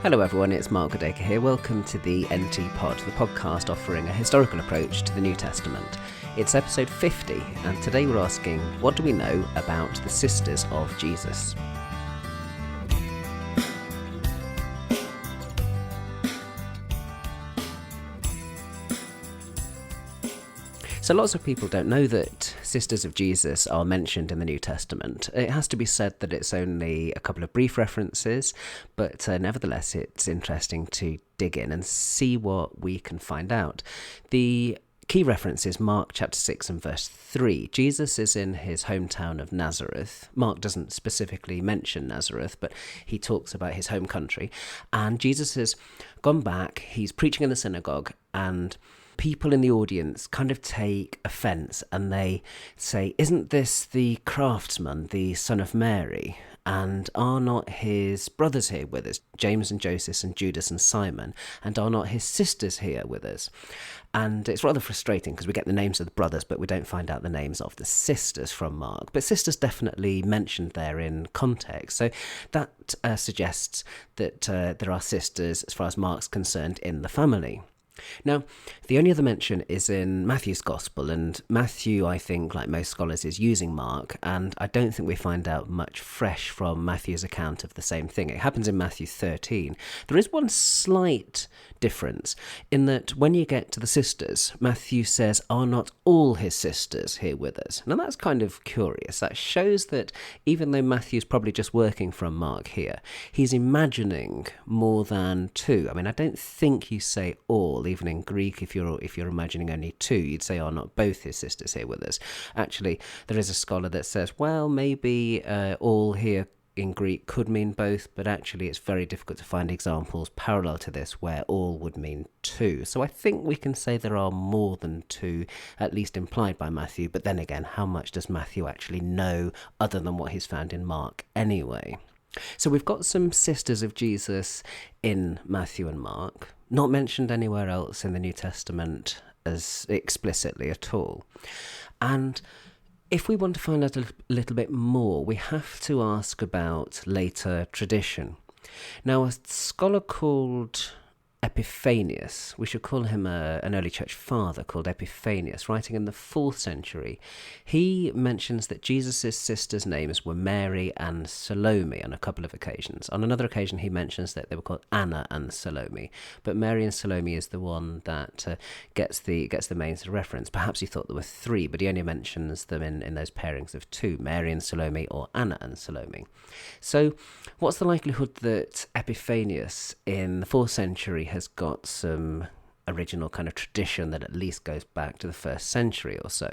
Hello everyone, it's Mark Goodacre here. Welcome to the NT Pod, the podcast offering a historical approach to the New Testament. It's episode 50, and today we're asking, what do we know about the sisters of Jesus? So lots of people don't know that sisters of Jesus are mentioned in the New Testament. It has to be said that it's only a couple of brief references, but nevertheless it's interesting to dig in and see what we can find out. The key reference is Mark chapter 6 and verse 3. Jesus is in his hometown of Nazareth. Mark doesn't specifically mention Nazareth, but he talks about his home country. And Jesus has gone back, he's preaching in the synagogue, and people in the audience kind of take offence and they say, "Isn't this the craftsman, the son of Mary? And are not his brothers here with us, James and Joseph and Judas and Simon? And are not his sisters here with us?" And it's rather frustrating because we get the names of the brothers, but we don't find out the names of the sisters from Mark. But sisters definitely mentioned there in context. So that suggests that there are sisters, as far as Mark's concerned, in the family. Now, the only other mention is in Matthew's Gospel, and Matthew, I think, like most scholars, is using Mark, and I don't think we find out much fresh from Matthew's account of the same thing. It happens in Matthew 13. There is one slight difference in that when you get to the sisters, Matthew says, "Are not all his sisters here with us?" Now, that's kind of curious. That shows that even though Matthew's probably just working from Mark here, he's imagining more than two. I mean, I don't think you say all. Even in Greek, if you're imagining only two, you'd say, "Are not both his sisters here with us?" Actually, there is a scholar that says, well, maybe all here in Greek could mean both, but actually it's very difficult to find examples parallel to this where all would mean two. So I think we can say there are more than two, at least implied by Matthew. But then again, how much does Matthew actually know other than what he's found in Mark anyway? So we've got some sisters of Jesus in Matthew and Mark, not mentioned anywhere else in the New Testament as explicitly at all. And if we want to find out a little bit more, we have to ask about later tradition. Now, a scholar called Epiphanius, we should call him an early church father called Epiphanius, writing in the 4th century, he mentions that Jesus' sisters' names were Mary and Salome on a couple of occasions. On another occasion, he mentions that they were called Anna and Salome, but Mary and Salome is the one that gets the main sort of reference. Perhaps he thought there were 3, but he only mentions them in those pairings of 2, Mary and Salome or Anna and Salome. So what's the likelihood that Epiphanius in the 4th century has got some original kind of tradition that at least goes back to the 1st century or so?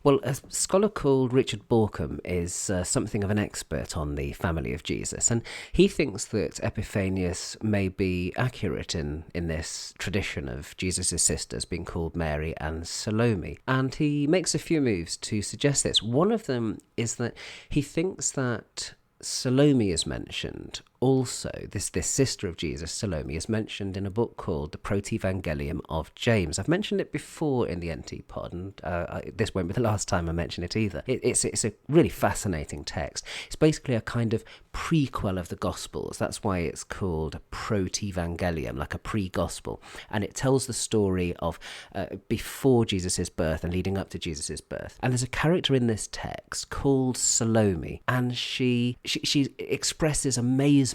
Well, a scholar called Richard Borkham is something of an expert on the family of Jesus, and he thinks that Epiphanius may be accurate in this tradition of Jesus' sisters being called Mary and Salome. And he makes a few moves to suggest this. One of them is that he thinks that Salome is mentioned also. This sister of Jesus, Salome, is mentioned in a book called the Protevangelium of James. I've mentioned it before in the NT pod, and this won't be the last time I mention it either. It's a really fascinating text. It's basically a kind of prequel of the Gospels. That's why it's called a Protevangelium, like a pre-gospel. And it tells the story of before Jesus' birth and leading up to Jesus' birth. And there's a character in this text called Salome, and she expresses amazement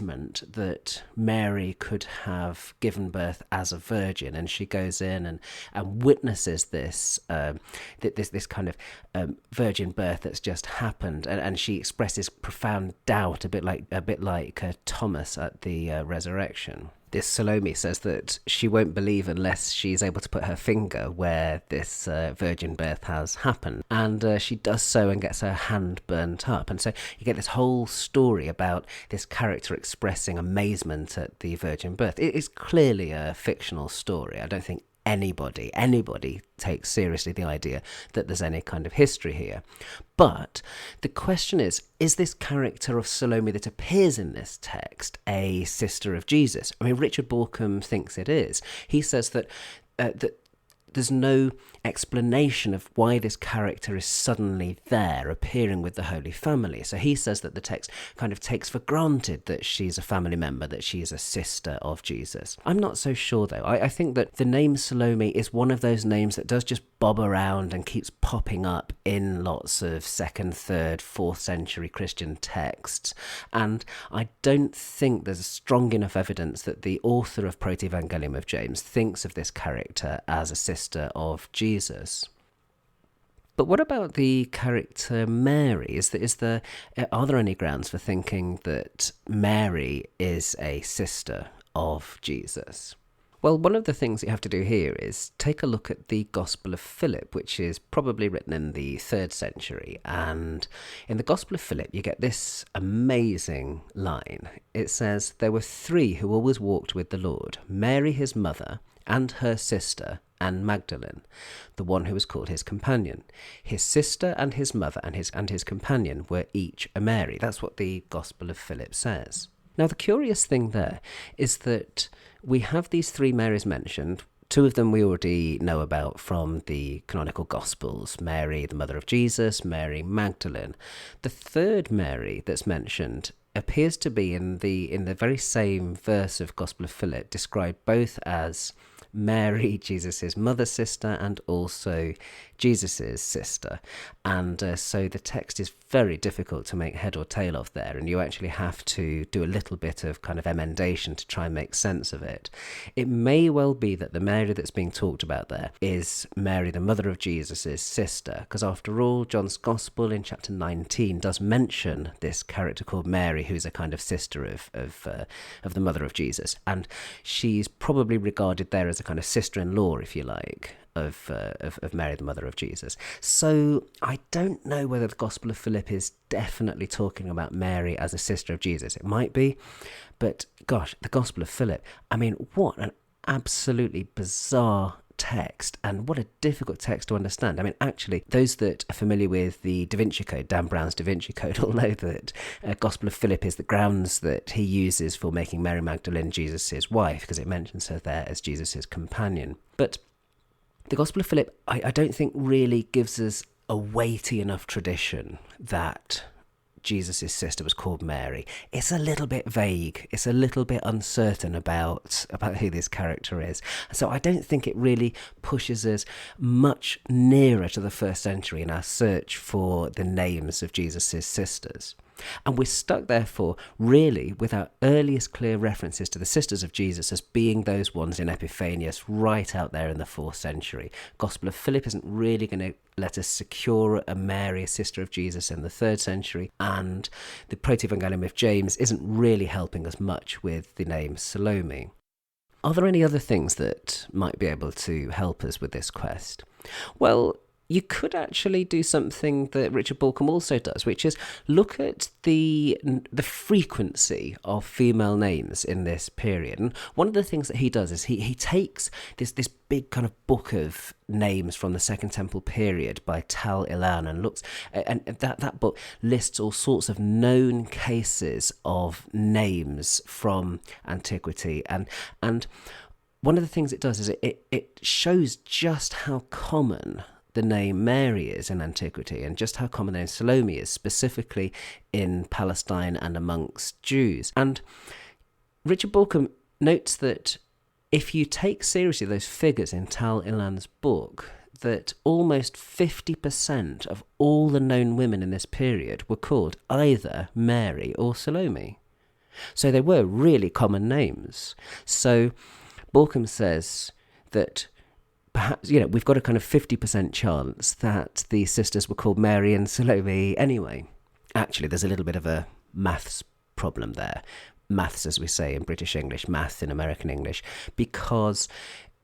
that Mary could have given birth as a virgin, and she goes in and witnesses this this kind of virgin birth that's just happened, and she expresses profound doubt, a bit like Thomas at the resurrection. This Salome says that she won't believe unless she's able to put her finger where this virgin birth has happened. And she does so and gets her hand burnt up. And so you get this whole story about this character expressing amazement at the virgin birth. It is clearly a fictional story. I don't think anybody takes seriously the idea that there's any kind of history here. But the question is this character of Salome that appears in this text a sister of Jesus? I mean, Richard Borkham thinks it is. He says that there's no explanation of why this character is suddenly there, appearing with the Holy Family. So he says that the text kind of takes for granted that she's a family member, that she's a sister of Jesus. I'm not so sure, though. I think that the name Salome is one of those names that does just bob around and keeps popping up in lots of 2nd, 3rd, 4th century Christian texts. And I don't think there's strong enough evidence that the author of Protevangelium of James thinks of this character as a sister of Jesus. But what about the character Mary? Are there any grounds for thinking that Mary is a sister of Jesus? Well, one of the things you have to do here is take a look at the Gospel of Philip, which is probably written in the 3rd century. And in the Gospel of Philip, you get this amazing line. It says, "There were 3 who always walked with the Lord, Mary his mother, and her sister, and Magdalene, the one who was called his companion. His sister and his mother and his companion were each a Mary." That's what the Gospel of Philip says. Now, the curious thing there is that we have these 3 Marys mentioned. 2 of them we already know about from the canonical Gospels, Mary, the mother of Jesus, Mary Magdalene. The 3rd Mary that's mentioned appears to be in the very same verse of Gospel of Philip, described both as Mary, Jesus' mother's sister, and also Jesus' sister. And so the text is very difficult to make head or tail of there, and you actually have to do a little bit of kind of emendation to try and make sense of it. It may well be that the Mary that's being talked about there is Mary, the mother of Jesus' sister, because after all, John's Gospel in chapter 19 does mention this character called Mary, who's a kind of sister of the mother of Jesus, and she's probably regarded there as a kind of sister-in-law, if you like, of Mary, the mother of Jesus. So I don't know whether the Gospel of Philip is definitely talking about Mary as a sister of Jesus. It might be, but gosh, the Gospel of Philip, I mean, what an absolutely bizarre text, and what a difficult text to understand. I mean, actually, those that are familiar with the Da Vinci Code, Dan Brown's Da Vinci Code, will know that Gospel of Philip is the grounds that he uses for making Mary Magdalene Jesus' wife, because it mentions her there as Jesus' companion. But the Gospel of Philip, I don't think really gives us a weighty enough tradition that Jesus' sister was called Mary. It's a little bit vague. It's a little bit uncertain about who this character is. So I don't think it really pushes us much nearer to the 1st century in our search for the names of Jesus' sisters. And we're stuck, therefore, really with our earliest clear references to the sisters of Jesus as being those ones in Epiphanius right out there in the 4th century. Gospel of Philip isn't really going to let us secure a Mary, a sister of Jesus, in the 3rd century, and the Protevangelium of James isn't really helping us much with the name Salome. Are there any other things that might be able to help us with this quest? Well, you could actually do something that Richard Balcombe also does, which is look at the frequency of female names in this period. And one of the things that he does is he takes this big kind of book of names from the Second Temple period by Tal Ilan and looks, and that book lists all sorts of known cases of names from antiquity, and one of the things it does is it shows just how common the name Mary is in antiquity, and just how common the name Salome is, specifically in Palestine and amongst Jews. And Richard Balcombe notes that if you take seriously those figures in Tal Ilan's book, that almost 50% of all the known women in this period were called either Mary or Salome. So they were really common names. So Balcombe says that perhaps, we've got a kind of 50% chance that the sisters were called Mary and Salome anyway. Actually, there's a little bit of a maths problem there. Maths, as we say in British English, math in American English, because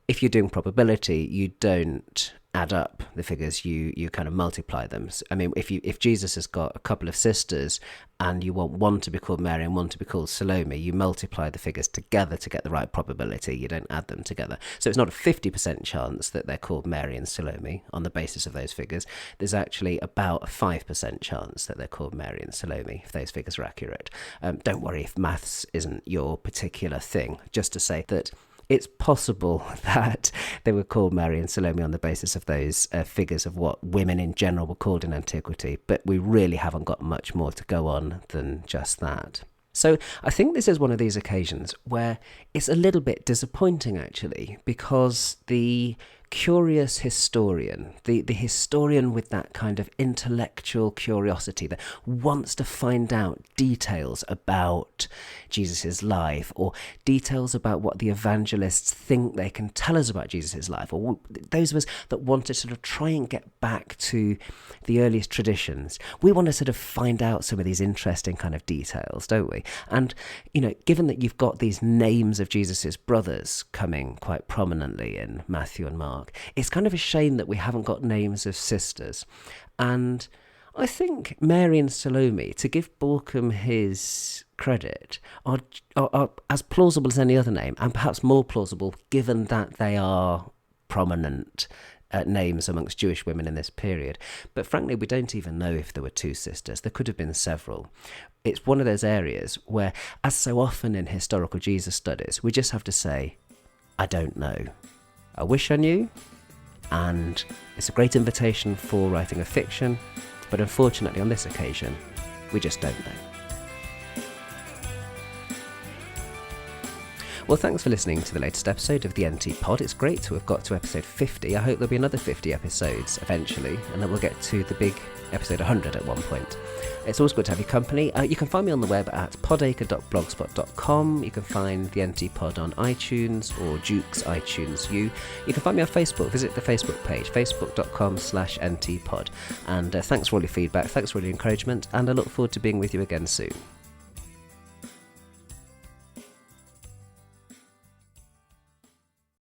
if you're doing probability, you don't add up the figures, you kind of multiply them. I mean, if Jesus has got a couple of sisters and you want one to be called Mary and one to be called Salome, you multiply the figures together to get the right probability. You don't add them together. So it's not a 50% chance that they're called Mary and Salome on the basis of those figures. There's actually about a 5% chance that they're called Mary and Salome, if those figures are accurate. Don't worry if maths isn't your particular thing. Just to say that It's possible that they were called Mary and Salome on the basis of those figures of what women in general were called in antiquity, but we really haven't got much more to go on than just that. So I think this is one of these occasions where it's a little bit disappointing, actually, because the curious historian, the historian with that kind of intellectual curiosity that wants to find out details about Jesus's life, or details about what the evangelists think they can tell us about Jesus's life, or those of us that want to sort of try and get back to the earliest traditions, we want to sort of find out some of these interesting kind of details, don't we? And, you know, given that you've got these names of Jesus's brothers coming quite prominently in Matthew and Mark, it's kind of a shame that we haven't got names of sisters. And I think Mary and Salome, to give Borkham his credit, are as plausible as any other name, and perhaps more plausible given that they are prominent names amongst Jewish women in this period. But frankly, we don't even know if there were two sisters. There could have been several. It's one of those areas where, as so often in historical Jesus studies, we just have to say, I don't know. I wish I knew, and it's a great invitation for writing a fiction, but unfortunately on this occasion, we just don't know. Well, thanks for listening to the latest episode of the NT Pod. It's great to have got to episode 50. I hope there'll be another 50 episodes eventually, and that we'll get to the big episode 100 at one point. It's always good to have your company. You can find me on the web at podacre.blogspot.com. You can find the NT Pod on iTunes or Duke's iTunes U. You can find me on Facebook. Visit the Facebook page, facebook.com/ntpod. And thanks for all your feedback. Thanks for all your encouragement. And I look forward to being with you again soon.